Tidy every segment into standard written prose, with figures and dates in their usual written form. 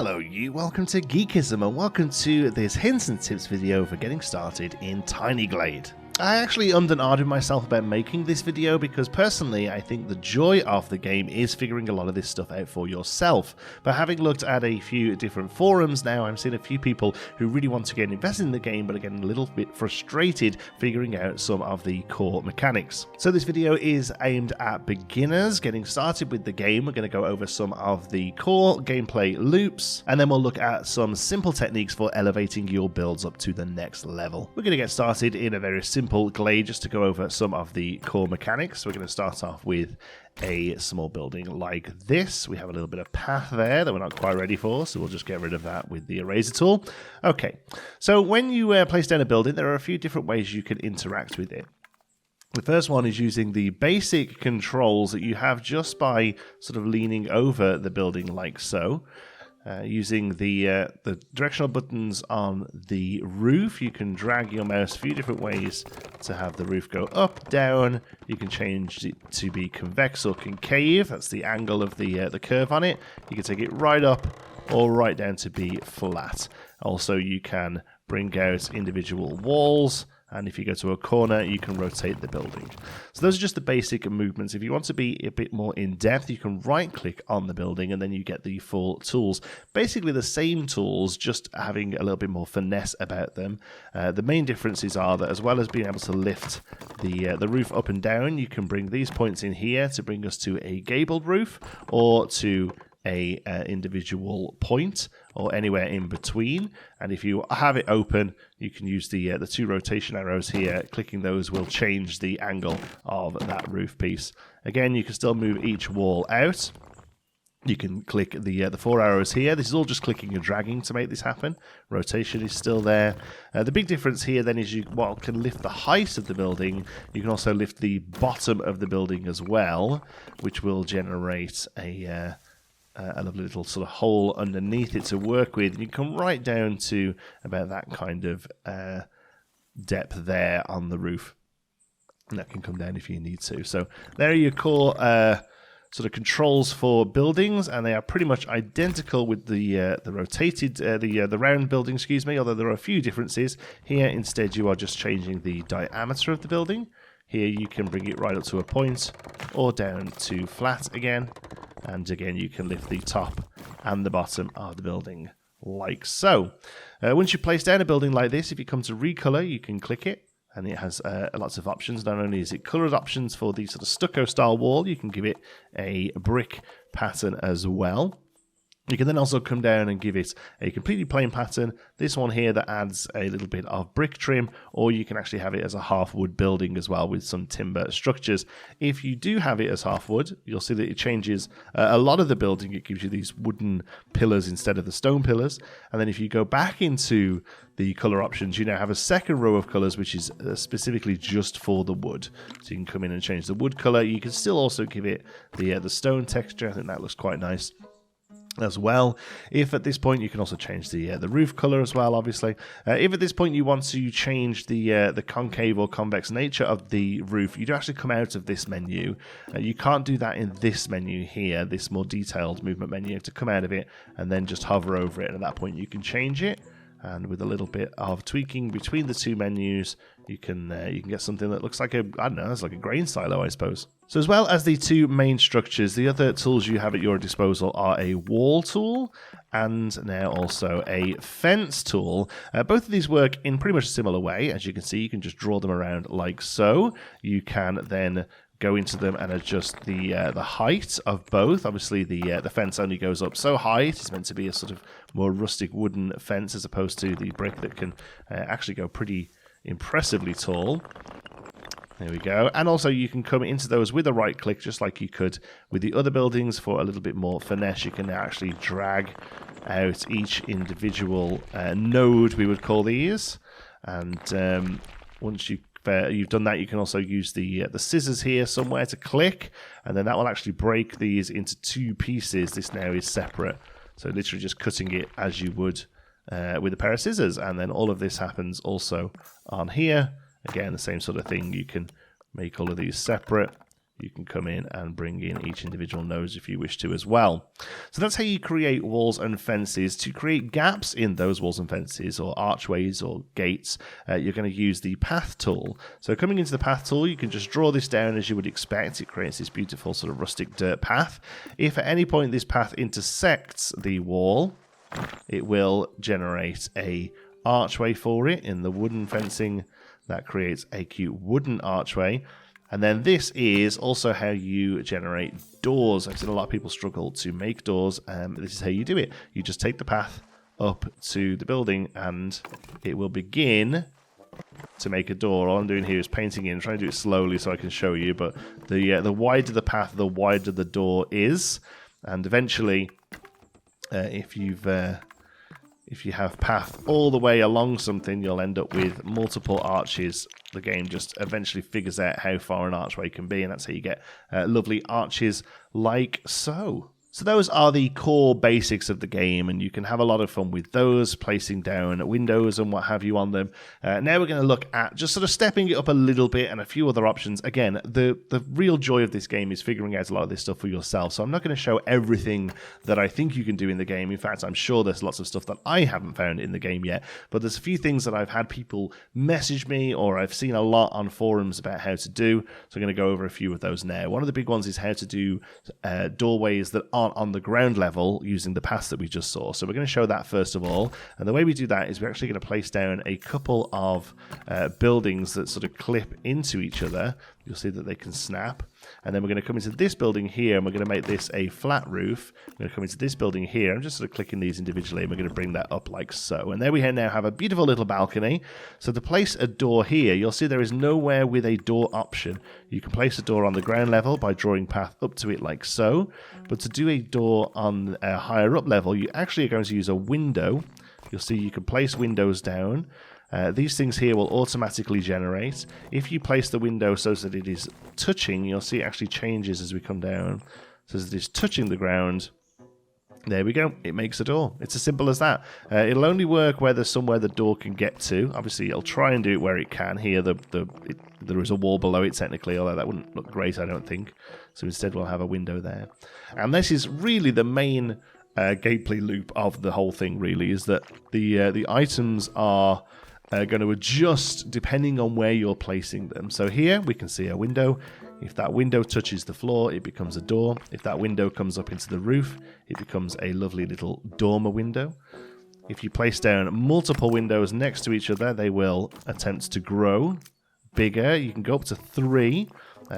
Hello you, welcome to Geekism and welcome to this hints and tips video for getting started in Tiny Glade. I actually ummed and ahed with myself about making this video because personally I think the joy of the game is figuring a lot of this stuff out for yourself. But having looked at a few different forums now, I'm seeing a few people who really want to get invested in the game but are getting a little bit frustrated figuring out some of the core mechanics. So this video is aimed at beginners getting started with the game. We're going to go over some of the core gameplay loops and then we'll look at some simple techniques for elevating your builds up to the next level. We're going to get started in a very simple Glade just to go over some of the core mechanics. We're going to start off with a small building like this. We have a little bit of path there that we're not quite ready for, so we'll just get rid of that with the eraser tool. Okay, so when you place down a building, there are a few different ways you can interact with it. The first one is using the basic controls that you have just by sort of leaning over the building like so. Using the directional buttons on the roof, you can drag your mouse a few different ways to have the roof go up, down. You can change it to be convex or concave. That's the angle of the curve on it. You can take it right up or right down to be flat. Also, you can bring out individual walls. And if you go to a corner, you can rotate the building. So those are just the basic movements. If you want to be a bit more in-depth, you can right-click on the building and then you get the full tools. Basically the same tools, just having a little bit more finesse about them. The main differences are that as well as being able to lift the roof up and down, you can bring these points in here to bring us to a gabled roof or to a individual point or anywhere in between. And if you have it open, you can use the two rotation arrows here. Clicking those will change the angle of that roof piece. Again, you can still move each wall out. You can click the four arrows here. This is all just clicking and dragging to make this happen. Rotation is still there. The big difference here then is you can lift the height of the building. You can also lift the bottom of the building as well, which will generate a lovely little sort of hole underneath it to work with. You can come right down to about that kind of depth there on the roof. And that can come down if you need to. So there are your core sort of controls for buildings, and they are pretty much identical with the rotated, the round building, excuse me, although there are a few differences. Here, instead, you are just changing the diameter of the building. Here, you can bring it right up to a point or down to flat again. And again, you can lift the top and the bottom of the building like so. Once you place down a building like this, if you come to recolor, you can click it. And it has lots of options. Not only is it colored options for the sort of stucco style wall, you can give it a brick pattern as well. You can then also come down and give it a completely plain pattern. This one here that adds a little bit of brick trim, or you can actually have it as a half wood building as well with some timber structures. If you do have it as half wood, you'll see that it changes a lot of the building. It gives you these wooden pillars instead of the stone pillars. And then if you go back into the color options, you now have a second row of colors which is specifically just for the wood. So you can come in and change the wood color. You can still also give it the stone texture. I think that looks quite nice as well. If at this point you can also change the roof color as well, obviously. If at this point you want to change the concave or convex nature of the roof, you do actually come out of this menu. You can't do that in this menu here, this more detailed movement menu. You have to come out of it and then just hover over it, and at that point you can change it. And with a little bit of tweaking between the two menus, you can get something that looks like it's like a grain silo, I suppose. So as well as the two main structures, the other tools you have at your disposal are a wall tool and now also a fence tool. Both of these work in pretty much a similar way. As you can see, you can just draw them around like so. You can then go into them and adjust the height of both. Obviously, the fence only goes up so high. It's meant to be a sort of more rustic wooden fence as opposed to the brick that can actually go pretty impressively tall. There we go. And also you can come into those with a right click, just like you could with the other buildings for a little bit more finesse. You can now actually drag out each individual node, we would call these. And once you've done that, you can also use the scissors here somewhere to click, and then that will actually break these into two pieces. This now is separate. So literally just cutting it as you would with a pair of scissors. And then all of this happens also on here. Again, the same sort of thing. You can make all of these separate. you can come in and bring in each individual node if you wish to as well. So that's how you create walls and fences. To create gaps in those walls and fences, or archways or gates, you're going to use the path tool. So coming into the path tool, you can just draw this down as you would expect. It creates this beautiful sort of rustic dirt path. If at any point this path intersects the wall, it will generate a archway for it in the wooden fencing. That creates a cute wooden archway. And then this is also how you generate doors. I've seen a lot of people struggle to make doors. This is how you do it. You just take the path up to the building and it will begin to make a door. All I'm doing here is painting in, trying to do it slowly so I can show you. But the wider the path, the wider the door is. And eventually, if you have path all the way along something, you'll end up with multiple arches. The game just eventually figures out how far an archway can be, and that's how you get lovely arches like so. So those are the core basics of the game, and you can have a lot of fun with those, placing down windows and what have you on them. Now we're going to look at just sort of stepping it up a little bit and a few other options. Again, the real joy of this game is figuring out a lot of this stuff for yourself, so I'm not going to show everything that I think you can do in the game. In fact, I'm sure there's lots of stuff that I haven't found in the game yet, but there's a few things that I've had people message me, or I've seen a lot on forums about how to do, so I'm going to go over a few of those now. One of the big ones is how to do doorways that aren't on the ground level using the paths that we just saw. So we're going to show that first of all, and the way we do that is we're actually going to place down a couple of buildings that sort of clip into each other. You'll see that they can snap, and then we're going to come into this building here, and we're going to make this a flat roof. We're going to come into this building here. I'm just sort of clicking these individually, and we're going to bring that up like so. And there we now have a beautiful little balcony. So to place a door here, you'll see there is nowhere with a door option. You can place a door on the ground level by drawing path up to it like so, but to do a door on a higher up level, you actually are going to use a window. You'll see you can place windows down. These things here will automatically generate. If you place the window so that it is touching, you'll see it actually changes as we come down. So as it is touching the ground, there we go. It makes a door. It's as simple as that. It'll only work where there's somewhere the door can get to. Obviously, it'll try and do it where it can. Here, there is a wall below it technically, although that wouldn't look great, I don't think. So instead, we'll have a window there. And this is really the main gameplay loop of the whole thing, really, is that the items are going to adjust depending on where you're placing them. So here we can see a window. If that window touches the floor, it becomes a door. If that window comes up into the roof, it becomes a lovely little dormer window. If you place down multiple windows next to each other, they will attempt to grow bigger. You can go up to 3.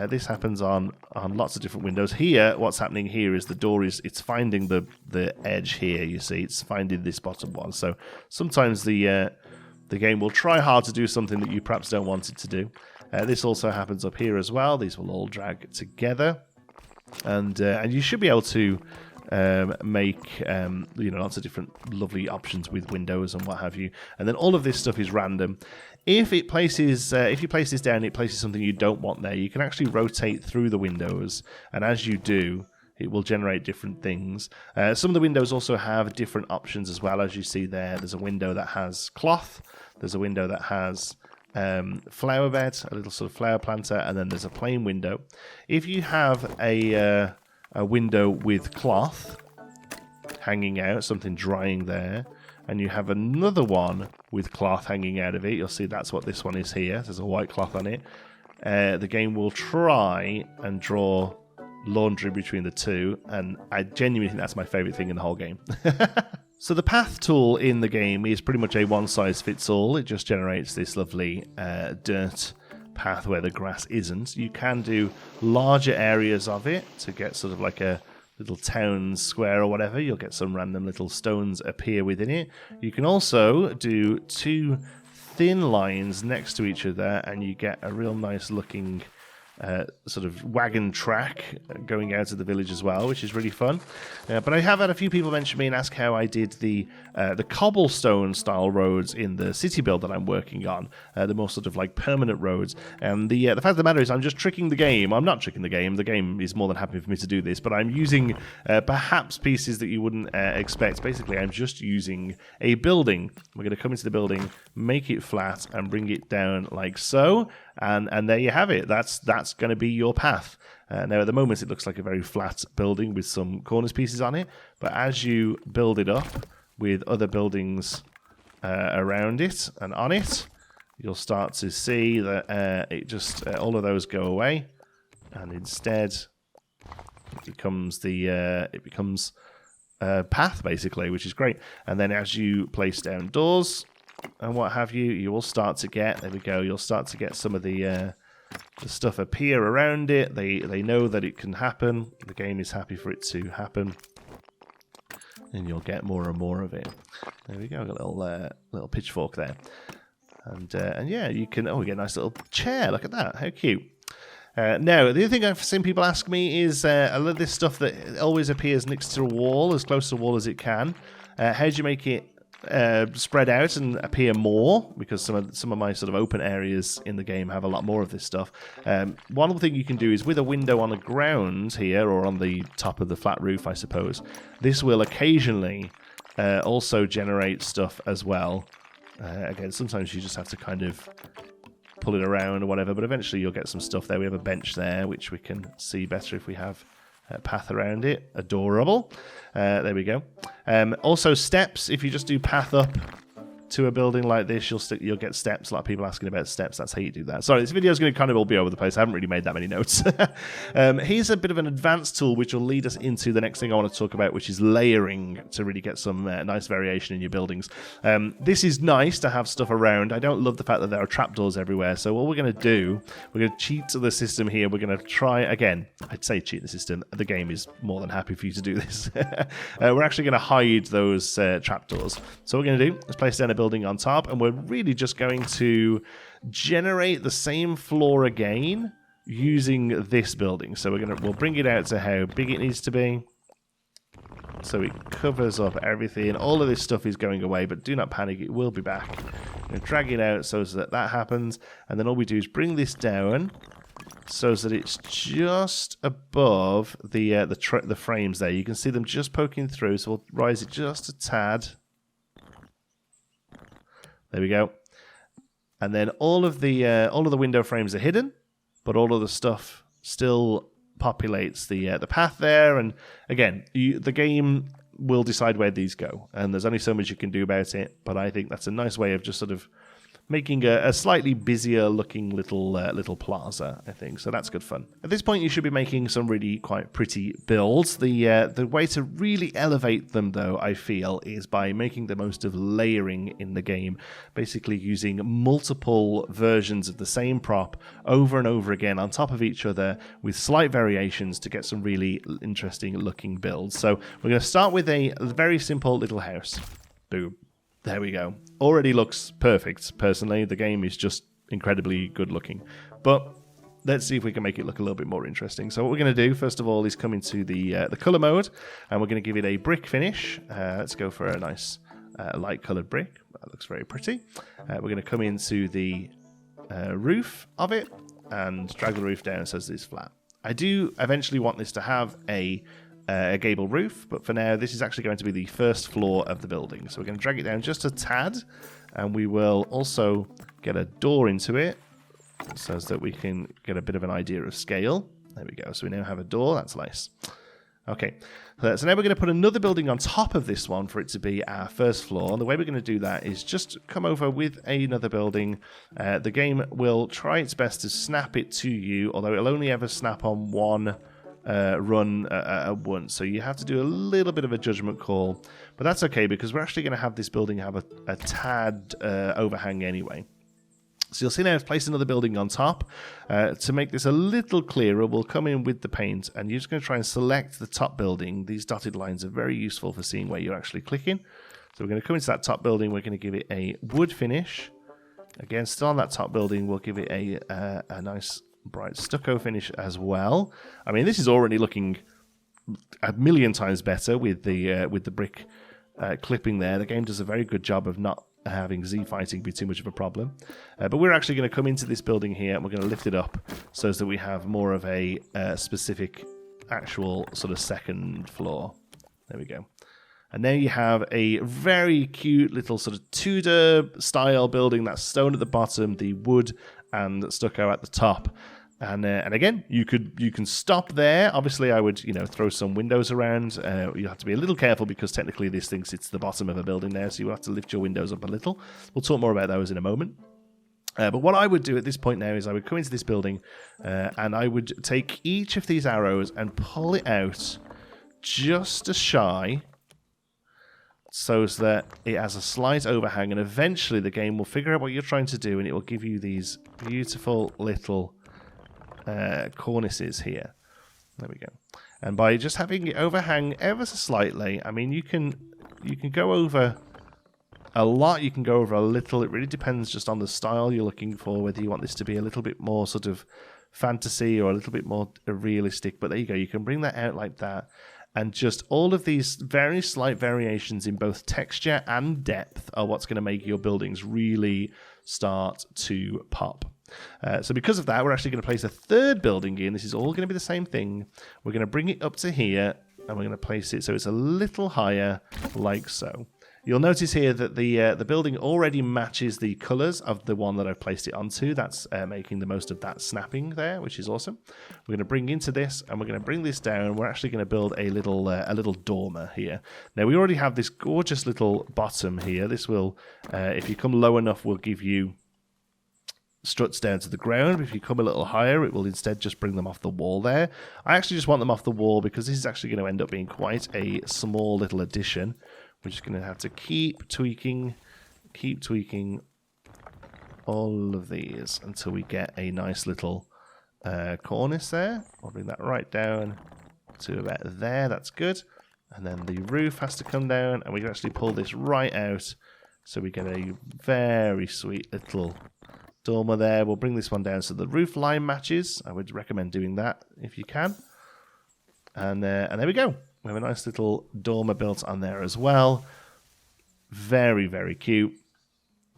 This happens on lots of different windows. Here, what's happening here is the door it's finding the edge here. You see, it's finding this bottom one. So sometimes the game will try hard to do something that you perhaps don't want it to do. This also happens up here as well. These will all drag together, and you should be able to make lots of different lovely options with windows and what have you. And then all of this stuff is random. If you place this down, it places something you don't want there. You can actually rotate through the windows, and as you do, it will generate different things. Some of the windows also have different options as well. As you see there, there's a window that has cloth. There's a window that has flower bed, a little sort of flower planter, and then there's a plain window. If you have a window with cloth hanging out, something drying there, and you have another one with cloth hanging out of it, you'll see that's what this one is here. There's a white cloth on it. The game will try and draw laundry between the two, and I genuinely think that's my favorite thing in the whole game. So the path tool in the game is pretty much a one-size-fits-all. It just generates this lovely dirt path where the grass isn't. You can do larger areas of it to get sort of like a little town square or whatever. You'll get some random little stones appear within it. You can also do 2 thin lines next to each other, and you get a real nice looking sort of wagon track going out of the village as well, which is really fun. But I have had a few people mention me and ask how I did the cobblestone style roads in the city build that I'm working on, the more sort of like permanent roads. And the fact of the matter is I'm just tricking the game. I'm not tricking the game. The game is more than happy for me to do this, but I'm using perhaps pieces that you wouldn't expect. Basically, I'm just using a building. We're going to come into the building, make it flat, and bring it down like so. And there you have it. That's going to be your path. Now, at the moment, it looks like a very flat building with some corners pieces on it. But as you build it up with other buildings around it and on it, you'll start to see that it just all of those go away, and instead it becomes a path basically, which is great. And then as you place down doors and what have you, you will start to get, there we go, you'll start to get some of the stuff appear around it. They know that it can happen. The game is happy for it to happen, and you'll get more and more of it. There we go, got a little pitchfork there. And yeah, you can, we get a nice little chair, look at that, how cute. Now, the other thing I've seen people ask me is a lot of this stuff that always appears next to a wall, as close to the wall as it can. How do you make it spread out and appear more? Because some of my sort of open areas in the game have a lot more of this stuff. One thing you can do is with a window on the ground here, or on the top of the flat roof, I suppose, this will occasionally also generate stuff as well. Again, sometimes you just have to kind of pull it around or whatever, but eventually you'll get some stuff there. We have a bench there, which we can see better if we have a path around it. Adorable. There we go. Also steps. If you just do path up to a building like this, you'll get steps. A lot of people asking about steps. That's how you do that. Sorry, this video is going to kind of all be over the place. I haven't really made that many notes. Here's a bit of an advanced tool which will lead us into the next thing I want to talk about, which is layering, to really get some nice variation in your buildings. This is nice to have stuff around. I don't love the fact that there are trapdoors everywhere. So what we're going to do, we're going to cheat the system here. We're going to try, again, I'd say cheat the system. The game is more than happy for you to do this. We're actually going to hide those trapdoors. So what we're going to do is place down a building on top, and we're really just going to generate the same floor again using this building. So we'll bring it out to how big it needs to be, so it covers up everything. All of this stuff is going away, but do not panic, it will be back. Drag it out so that happens, and then all we do is bring this down so that it's just above the frames there. You can see them just poking through, so we'll rise it just a tad. There we go. And then all of the window frames are hidden, but all of the stuff still populates the path there. And again, the game will decide where these go, and there's only so much you can do about it. But I think that's a nice way of just sort of making a slightly busier looking little plaza, I think. So that's good fun. At this point, you should be making some really quite pretty builds. The way to really elevate them, though, I feel, is by making the most of layering in the game. Basically using multiple versions of the same prop over and over again on top of each other with slight variations to get some really interesting looking builds. So we're going to start with a very simple little house. Boom. There we go. Already looks perfect, personally. The game is just incredibly good looking. But let's see if we can make it look a little bit more interesting. So what we're going to do, first of all, is come into the color mode, and we're going to give it a brick finish. Let's go for a nice light colored brick. That looks very pretty. We're going to come into the roof of it and drag the roof down so it's flat. I do eventually want this to have a gable roof, but for now this is actually going to be the first floor of the building. So we're going to drag it down just a tad, and we will also get a door into it so that we can get a bit of an idea of scale. There we go. So we now have a door. That's nice. Okay, so now we're going to put another building on top of this one for it to be our first floor. And the way we're going to do that is just come over with another building. The game will try its best to snap it to you, although it'll only ever snap on one run at once, so you have to do a little bit of a judgment call, but that's okay because we're actually going to have this building have a tad overhang anyway. So you'll see now I've placed another building on top. To make this a little clearer, we'll come in with the paint, and you're just going to try and select the top building. These dotted lines are very useful for seeing where you're actually clicking. So we're going to come into that top building, we're going to give it a wood finish. Again, still on that top building, we'll give it a nice bright stucco finish as well. I mean, this is already looking a million times better with the brick clipping there. The game does a very good job of not having Z fighting be too much of a problem. But we're actually going to come into this building here, and we're going to lift it up so that we have more of a specific actual sort of second floor. There we go. And now you have a very cute little sort of Tudor style building. That's stone at the bottom, the wood and stucco at the top. And again, you can stop there. Obviously, I would throw some windows around. You have to be a little careful because technically this thing sits at the bottom of a building there, so you have to lift your windows up a little. We'll talk more about those in a moment. But what I would do at this point now is I would come into this building and I would take each of these arrows and pull it out just a shy, so that it has a slight overhang, and eventually the game will figure out what you're trying to do, and it will give you these beautiful little cornices here. There we go. And by just having it overhang ever so slightly, I mean, you can go over a lot, you can go over a little. It really depends just on the style you're looking for, whether you want this to be a little bit more sort of fantasy or a little bit more realistic. But there you go. You can bring that out like that. And just all of these very slight variations in both texture and depth are what's going to make your buildings really start to pop. So because of that, we're actually going to place a third building in. This is all going to be the same thing. We're going to bring it up to here, and we're going to place it so it's a little higher, like so. You'll notice here that the building already matches the colours of the one that I've placed it onto. That's making the most of that snapping there, which is awesome. We're going to bring into this, and we're going to bring this down. We're actually going to build a little dormer here. Now, we already have this gorgeous little bottom here. This will, if you come low enough, will give you struts down to the ground. If you come a little higher, it will instead just bring them off the wall there. I actually just want them off the wall because this is actually going to end up being quite a small little addition. We're just going to have to keep tweaking all of these until we get a nice little cornice there. I'll bring that right down to about there. That's good. And then the roof has to come down, and we can actually pull this right out so we get a very sweet little dormer there. We'll bring this one down so the roof line matches. I would recommend doing that if you can. And there we go. We have a nice little dormer built on there as well. Very, very cute.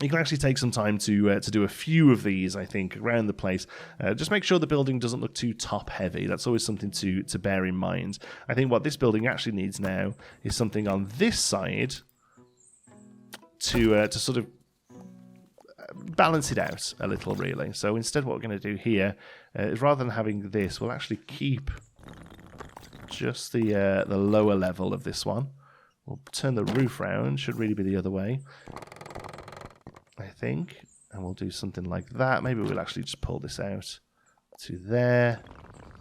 You can actually take some time to do a few of these, I think, around the place. Just make sure the building doesn't look too top-heavy. That's always something to bear in mind. I think what this building actually needs now is something on this side to sort of balance it out a little, really. So instead what we're going to do here is rather than having this, we'll actually keep just the lower level of this one. We'll turn the roof round. Should really be the other way, I think. And we'll do something like that. Maybe we'll actually just pull this out to there.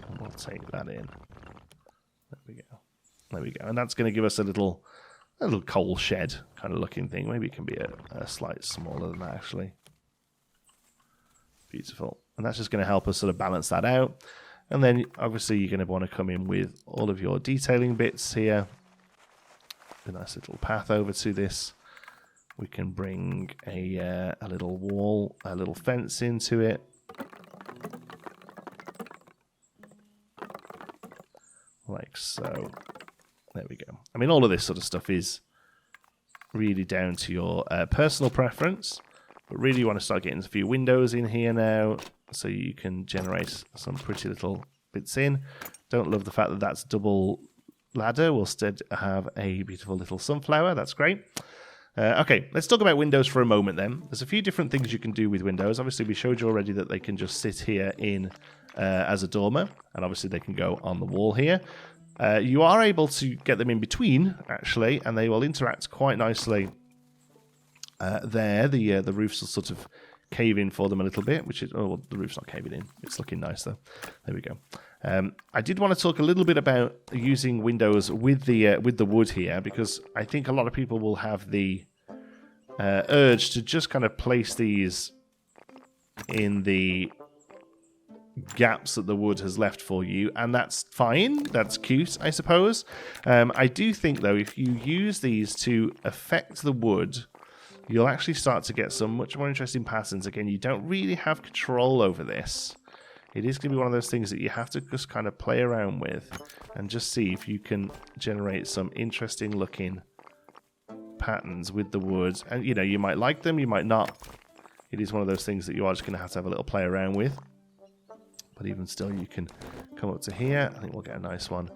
And we'll take that in. There we go. There we go. And that's going to give us a little coal shed kind of looking thing. Maybe it can be a slight smaller than that, actually. Beautiful. And that's just going to help us sort of balance that out. And then, obviously, you're going to want to come in with all of your detailing bits here. A nice little path over to this. We can bring a little wall, a little fence into it. Like so. There we go. I mean, all of this sort of stuff is really down to your personal preference. But really, you want to start getting a few windows in here now, so you can generate some pretty little bits in. Don't love the fact that that's double ladder. We'll instead have a beautiful little sunflower. That's great. Okay, let's talk about windows for a moment then. There's a few different things you can do with windows. Obviously, we showed you already that they can just sit here in as a dormer, and obviously they can go on the wall here. You are able to get them in between, actually, and they will interact quite nicely there. The roofs will sort of cave in for them a little bit, which is, oh, well, the roof's not caving in. It's looking nice, though. There we go. I did want to talk a little bit about using windows with the wood here, because I think a lot of people will have the urge to just kind of place these in the gaps that the wood has left for you, and that's fine. That's cute, I suppose. I do think, though, if you use these to affect the wood, you'll actually start to get some much more interesting patterns. Again, you don't really have control over this. It is going to be one of those things that you have to just kind of play around with and just see if you can generate some interesting looking patterns with the wood. And, you know, you might like them, you might not. It is one of those things that you are just going to have a little play around with. But even still, you can come up to here. I think we'll get a nice one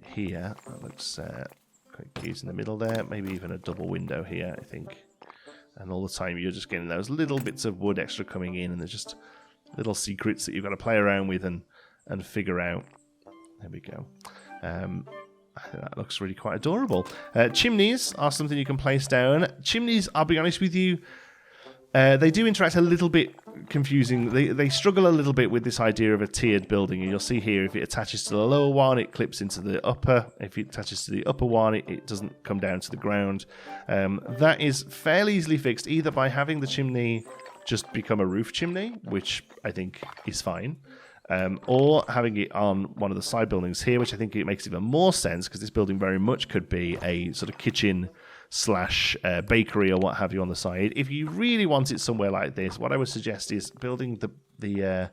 here. That looks keys in the middle there. Maybe even a double window here, I think. And all the time you're just getting those little bits of wood extra coming in, and there's just little secrets that you've got to play around with and figure out. There we go. I think that looks really quite adorable. Chimneys are something you can place down. Chimneys, I'll be honest with you, they do interact a little bit confusing. They struggle a little bit with this idea of a tiered building. And you'll see here, if it attaches to the lower one, it clips into the upper. If it attaches to the upper one, it doesn't come down to the ground. That is fairly easily fixed, either by having the chimney just become a roof chimney, which I think is fine, or having it on one of the side buildings here, which I think it makes even more sense, because this building very much could be a sort of kitchen slash bakery or what have you on the side. If you really want it somewhere like this, what I would suggest is building the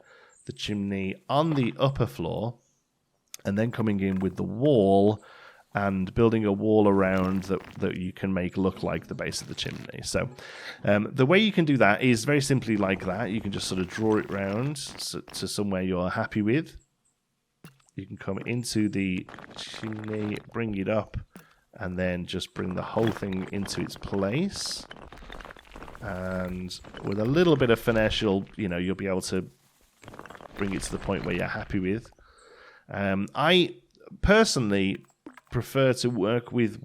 chimney on the upper floor, and then coming in with the wall and building a wall around that you can make look like the base of the chimney. So the way you can do that is very simply like that. You can just sort of draw it round to somewhere you're happy with. You can come into the chimney, bring it up, and then just bring the whole thing into its place. And with a little bit of finesse, you'll be able to bring it to the point where you're happy with. I personally prefer to work with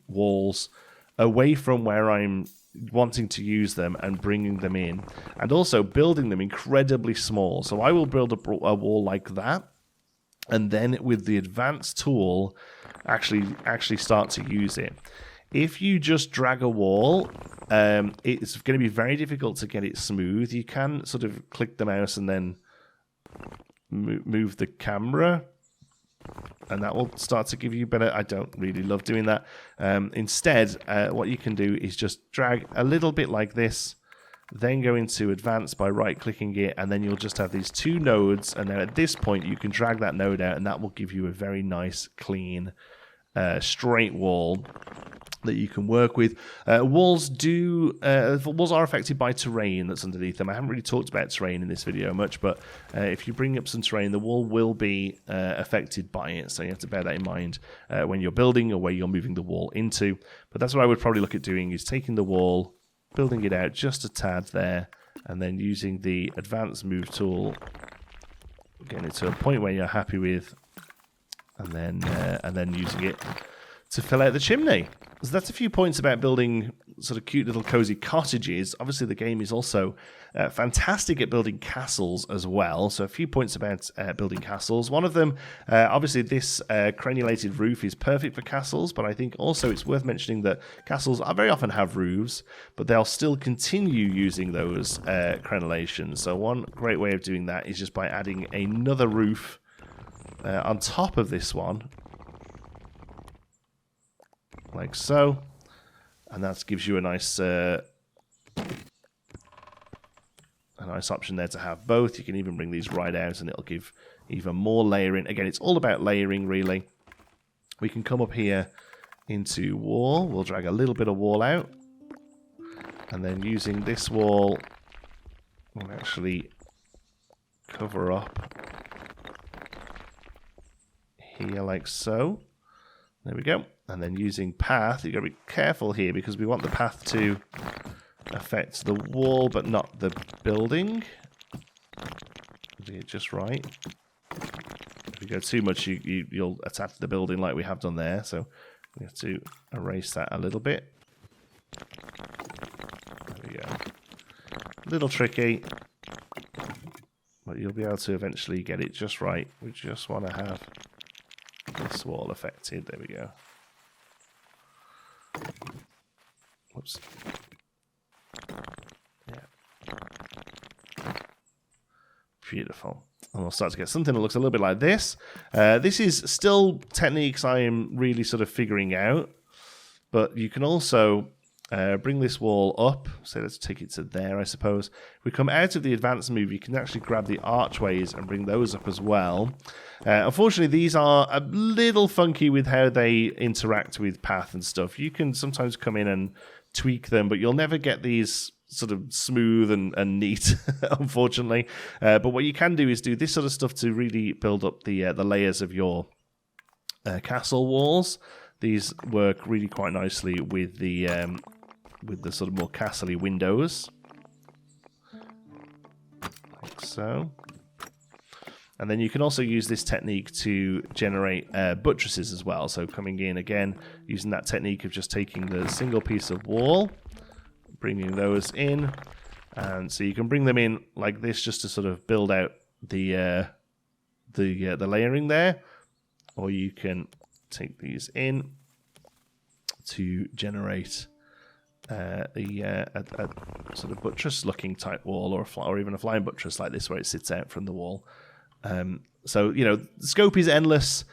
walls away from where I'm wanting to use them and bringing them in, and also building them incredibly small. So I will build a wall like that, and then with the advanced tool actually start to use it. If you just drag a wall, it's going to be very difficult to get it smooth. You can sort of click the mouse and then move the camera, and that will start to give you better. I don't really love doing that. Instead, what you can do is just drag a little bit like this, then go into advanced by right-clicking it, and then you'll just have these two nodes, and then at this point you can drag that node out, and that will give you a very nice, clean, straight wall that you can work with. Walls are affected by terrain that's underneath them. I haven't really talked about terrain in this video much, but if you bring up some terrain, the wall will be affected by it, so you have to bear that in mind when you're building or where you're moving the wall into. But that's what I would probably look at doing, is taking the wall, building it out just a tad there, and then using the advanced move tool, getting it to a point where you're happy with, and then using it to fill out the chimney. So that's a few points about building sort of cute little cozy cottages. Obviously, the game is also fantastic at building castles as well. So a few points about building castles. One of them, obviously, this crenulated roof is perfect for castles, but I think also it's worth mentioning that castles very often have roofs, but they'll still continue using those crenulations. So one great way of doing that is just by adding another roof on top of this one, like so, and that gives you a nice option there to have both. You can even bring these right out, and it'll give even more layering. Again, it's all about layering, really. We can come up here into wall. We'll drag a little bit of wall out, and then using this wall, we'll actually cover up here like so. There we go. And then using path, you've got to be careful here because we want the path to affect the wall but not the building. Do it just right. If you go too much, you'll attack the building like we have done there. So we have to erase that a little bit. There we go. A little tricky, but you'll be able to eventually get it just right. We just want to have this wall affected. There we go. Whoops. Yeah. Beautiful. And we'll start to get something that looks a little bit like this. This is still techniques I am really sort of figuring out, but you can also bring this wall up. So let's take it to there, I suppose. If we come out of the advanced move, you can actually grab the archways and bring those up as well. Unfortunately, these are a little funky with how they interact with path and stuff. You can sometimes come in and tweak them, but you'll never get these sort of smooth and neat, unfortunately. But what you can do is do this sort of stuff to really build up the layers of your castle walls. these work really quite nicely with the sort of more castle-y windows, like so. And then you can also use this technique to generate buttresses as well. So coming in again, using that technique of just taking the single piece of wall, bringing those in, and so you can bring them in like this just to sort of build out the layering there, or you can take these in to generate a sort of buttress-looking type wall, or even a flying buttress like this, where it sits out from the wall. So, you know, the scope is endless.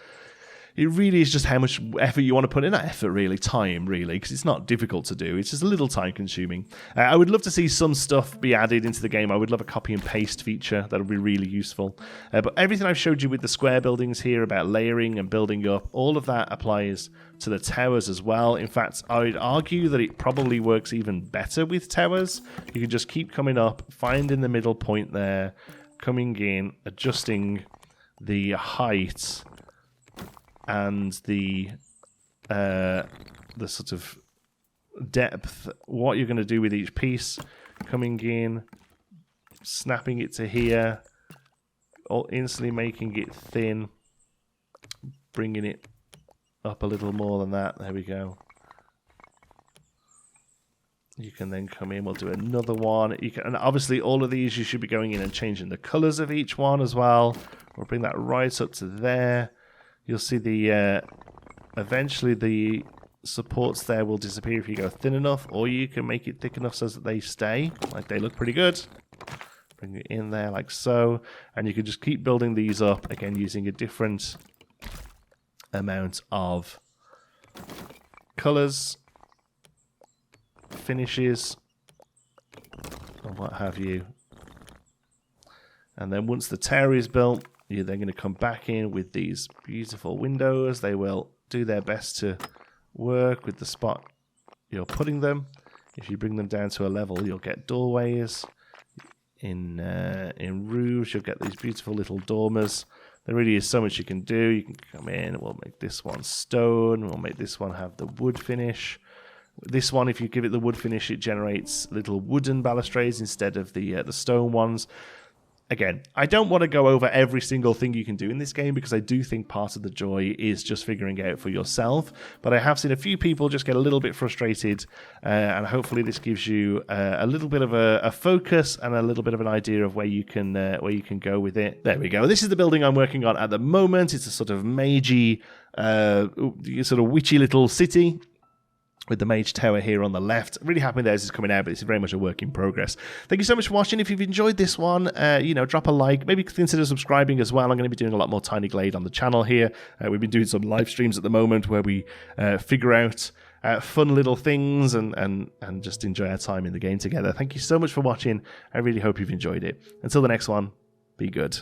It really is just how much effort you want to put in. That effort, really, time, really, because it's not difficult to do. It's just a little time-consuming. I would love to see some stuff be added into the game. I would love a copy and paste feature. That would be really useful. But everything I've showed you with the square buildings here about layering and building up, all of that applies to the towers as well. In fact, I would argue that it probably works even better with towers. You can just keep coming up, finding the middle point there, coming in, adjusting the height and the sort of depth, what you're going to do with each piece, coming in, snapping it to here, or instantly making it thin, bringing it up a little more than that. There we go. You can then come in, we'll do another one. You can, and obviously all of these you should be going in and changing the colors of each one as well. We'll bring that right up to there. You'll see the eventually the supports there will disappear if you go thin enough, or you can make it thick enough so that they stay. Like, they look pretty good. Bring it in there like so, and you can just keep building these up, again using a different amount of colors, finishes, and what have you. And then once the tower is built, you're then going to come back in with these beautiful windows. They will do their best to work with the spot you're putting them. If you bring them down to a level, you'll get doorways. In roofs, you'll get these beautiful little dormers. There really is so much you can do. You can come in, we'll make this one stone, we'll make this one have the wood finish. This one, if you give it the wood finish, it generates little wooden balustrades instead of the stone ones. Again, I don't want to go over every single thing you can do in this game, because I do think part of the joy is just figuring out for yourself. But I have seen a few people just get a little bit frustrated, and hopefully this gives you a little bit of a focus and a little bit of an idea of where you can go with it. There we go. This is the building I'm working on at the moment. It's a sort of magey, sort of witchy little city, with the Mage Tower here on the left. Really happy this is coming out, but it's very much a work in progress. Thank you so much for watching. If you've enjoyed this one, drop a like. Maybe consider subscribing as well. I'm going to be doing a lot more Tiny Glade on the channel here. We've been doing some live streams at the moment where we figure out fun little things and just enjoy our time in the game together. Thank you so much for watching. I really hope you've enjoyed it. Until the next one, be good.